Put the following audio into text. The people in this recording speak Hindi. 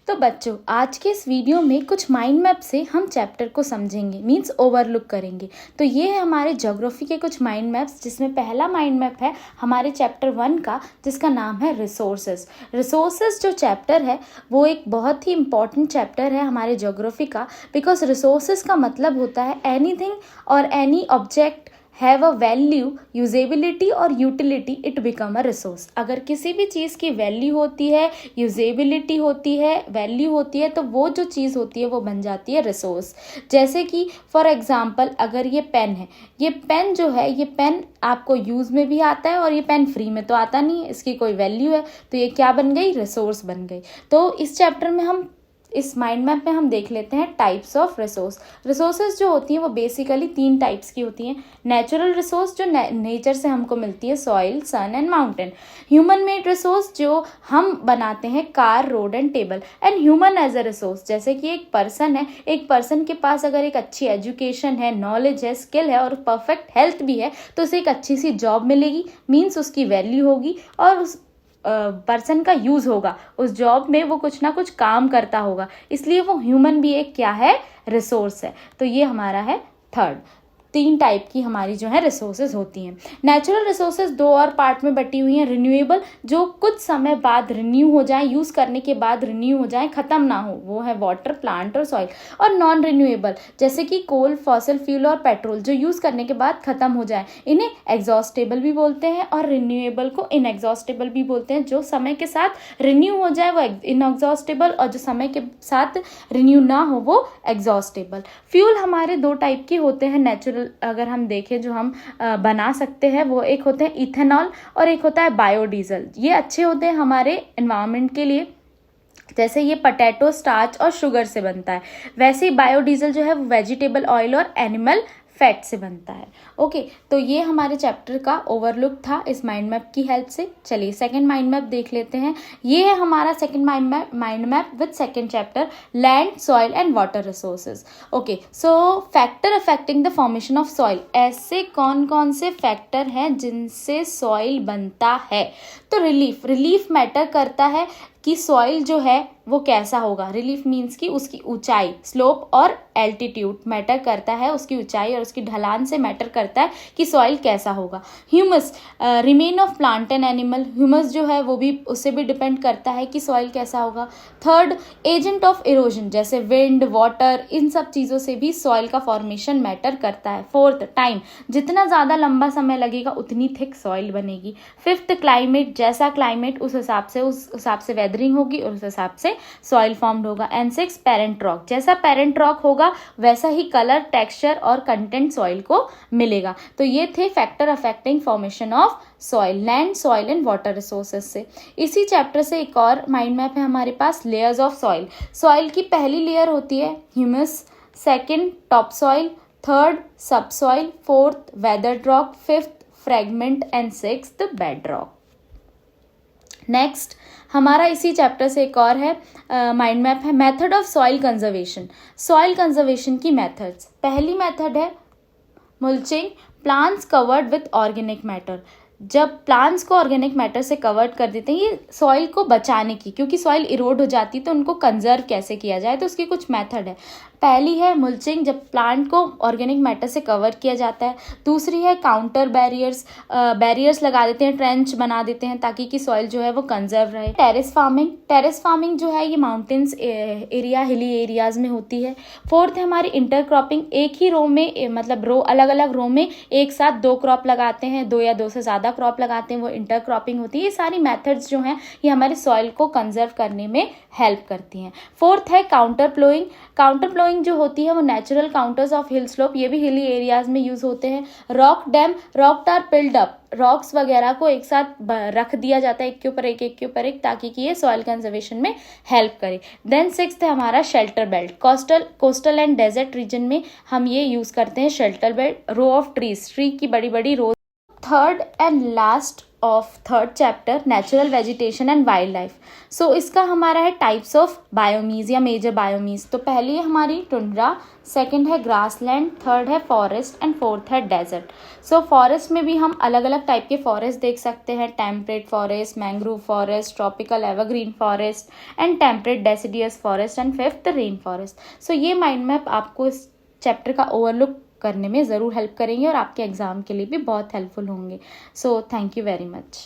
तो बच्चों, आज के इस वीडियो में कुछ माइंड मैप से हम चैप्टर को समझेंगे, मीन्स ओवरलुक करेंगे। तो ये है हमारे ज्योग्राफी के कुछ माइंड मैप्स, जिसमें पहला माइंड मैप है हमारे चैप्टर 1 का, जिसका नाम है रिसोर्सेज। रिसोर्सेज जो चैप्टर है वो एक बहुत ही इंपॉर्टेंट चैप्टर है हमारे ज्योग्राफी का, बिकॉज रिसोर्सेज का मतलब होता है एनीथिंग और any object have a value, usability और utility, it become a resource. अगर किसी भी चीज़ की वैल्यू होती है, यूजेबिलिटी होती है, वैल्यू होती है, तो वो जो चीज़ होती है वो बन जाती है रिसोर्स। जैसे कि फॉर एग्जांपल, अगर ये पेन है, ये पेन जो है, ये पेन आपको यूज़ में भी आता है और ये पेन फ्री में तो आता नहीं है, इसकी कोई वैल्यू है, तो ये क्या बन गई? रिसोर्स बन गई। तो इस चैप्टर में हम, इस माइंड मैप में हम देख लेते हैं टाइप्स ऑफ रिसोर्स। रिसोर्सेज जो होती हैं वो बेसिकली 3 टाइप्स की होती हैं। नेचुरल रिसोर्स जो नेचर से हमको मिलती है, soil, sun and mountain. Human made resource जो हम बनाते हैं, car, road and table. And human as a resource, जैसे कि एक पर्सन है, एक पर्सन के पास अगर एक अच्छी एजुकेशन है, नॉलेज है, स्किल है और परफेक्ट हेल्थ भी है, तो उसे एक अच्छी सी जॉब मिलेगी, मीन्स उसकी वैल्यू होगी और उस पर्सन का यूज़ होगा, उस जॉब में वो कुछ ना कुछ काम करता होगा, इसलिए वो ह्यूमन भी एक क्या है? रिसोर्स है। तो ये हमारा है थर्ड। 3 टाइप की हमारी जो है रिसोर्सेज होती हैं। नेचुरल रिसोर्सेज 2 और पार्ट में बटी हुई हैं। रिन्यूएबल, जो कुछ समय बाद रिन्यू हो जाए, यूज़ करने के बाद रिन्यू हो जाए, ख़त्म ना हो, वो है वाटर, प्लांट और सॉइल। और नॉन रिन्यूएबल, जैसे कि कोल, फॉसिल फ्यूल और पेट्रोल, जो यूज़ करने के बाद ख़त्म हो जाए, इन्हें एग्जॉस्टेबल भी बोलते हैं और रिन्यूएबल को इनएग्जॉस्टेबल भी बोलते हैं। जो समय के साथ रिन्यू हो जाए वो इनएग्जॉस्टेबल, और जो समय के साथ रिन्यू ना हो वो एग्जॉस्टेबल। फ्यूल हमारे 2 टाइप के होते हैं नेचुरल, अगर हम देखें जो हम बना सकते हैं, वो एक होते हैं इथेनॉल और एक होता है बायोडीजल। ये अच्छे होते हैं हमारे एनवायरनमेंट के लिए। जैसे ये पोटैटो, स्टार्च और शुगर से बनता है, वैसे ही बायोडीजल जो है वो वेजिटेबल ऑयल और एनिमल फैट से बनता है। ओके, तो ये हमारे चैप्टर का ओवरलुक था इस माइंड मैप की हेल्प से। चलिए सेकंड माइंड मैप देख लेते हैं। ये है हमारा second mind map with second chapter, land, soil and water resources. Okay, so factor affecting the formation of soil. ऐसे कौन कौन से फैक्टर हैं जिनसे सॉइल बनता है? तो रिलीफ मैटर करता है कि सॉइल जो है वो कैसा होगा। रिलीफ मीन्स कि उसकी ऊंचाई, स्लोप और एल्टीट्यूड मैटर करता है, उसकी ऊंचाई और उसकी ढलान से मैटर करता है कि सॉइल कैसा होगा। Humus, remain of plant and animal, humus जो है वो भी, उससे भी डिपेंड करता है कि सॉइल कैसा होगा। थर्ड, एजेंट ऑफ इरोजन, जैसे विंड, वाटर, इन सब चीज़ों से भी सॉइल का फॉर्मेशन मैटर करता है। फोर्थ, टाइम, जितना ज़्यादा लंबा समय लगेगा उतनी थिक सॉइल बनेगी। फिफ्थ, क्लाइमेट, जैसा क्लाइमेट उस हिसाब से वेदरिंग होगी और उस हिसाब से सॉइल फॉर्म्ड होगा। एंड सिक्स, पेरेंट रॉक, जैसा पेरेंट रॉक होगा वैसा ही कलर, टेक्सचर और कंटेंट सॉइल को मिलेगा। तो ये थे factor affecting formation of soil, land, soil and water resources से। इसी चैप्टर से एक और माइंड मैप है हमारे पास, लेयर्स ऑफ सॉइल। सॉइल की पहली लेयर होती है humus, second top soil, third sub soil, fourth weathered rock, fifth fragment and sixth bed rock. Next हमारा इसी चैप्टर से एक और है माइंड मैप है, method of soil conservation. Soil conservation की मेथड्स। पहली मेथड है mulching, plants covered with organic matter. जब प्लांट्स को ऑर्गेनिक मैटर से कवर्ड कर देते हैं, ये सॉइल को बचाने की, क्योंकि सॉइल इरोड हो जाती है, तो उनको कंजर्व कैसे किया जाए, तो उसकी कुछ मेथड है। पहली है मल्चिंग, जब प्लांट को ऑर्गेनिक मैटर से कवर किया जाता है। दूसरी है काउंटर बैरियर्स लगा देते हैं, ट्रेंच बना देते हैं ताकि कि सॉइल जो है वो कंजर्व रहे। टेरेस फार्मिंग जो है ये माउंटेन्स एरिया, हिली एरियाज में होती है। फोर्थ है हमारी इंटरक्रॉपिंग, एक ही रो में, मतलब रो अलग अलग रो में एक साथ 2 क्रॉप लगाते हैं, 2 या 2 से ज़्यादा क्रॉप लगाते हैं, वो इंटरक्रॉपिंग होती है। ये सारी मेथड्स जो हैं ये हमारे सॉइल को कंजर्व करने में हेल्प करती हैं। फोर्थ है काउंटर प्लोइंग जो होती है वो natural contours of hill slope, ये भी हिली एरियाज में यूज होते हैं। Rock dam, rock are piled up, rocks वगैरह को एक साथ रख दिया जाता है एक के ऊपर एक ताकि कि ये सॉइल कंजर्वेशन में हेल्प करे। देन सिक्स्थ है हमारा shelter belt. Coastal and desert region में हम ये यूज करते हैं shelter belt. Row of tree की बड़ी बड़ी row. Third and last of third chapter natural vegetation and wild life. So इसका हमारा है टाइप्स ऑफ बायोमीज या मेजर बायोमीज। तो पहली है हमारी टुंड्रा, सेकंड है ग्रासलैंड, थर्ड है फॉरेस्ट एंड फोर्थ है डेजर्ट। सो फॉरेस्ट में भी हम अलग अलग टाइप के फॉरेस्ट देख सकते हैं, temperate forest, mangrove forest, tropical evergreen forest and temperate deciduous forest and fifth rain forest. So ये माइंड मैप आपको इस चैप्टर का ओवरलुक करने में ज़रूर हेल्प करेंगे और आपके एग्जाम के लिए भी बहुत हेल्पफुल होंगे। So thank you very much.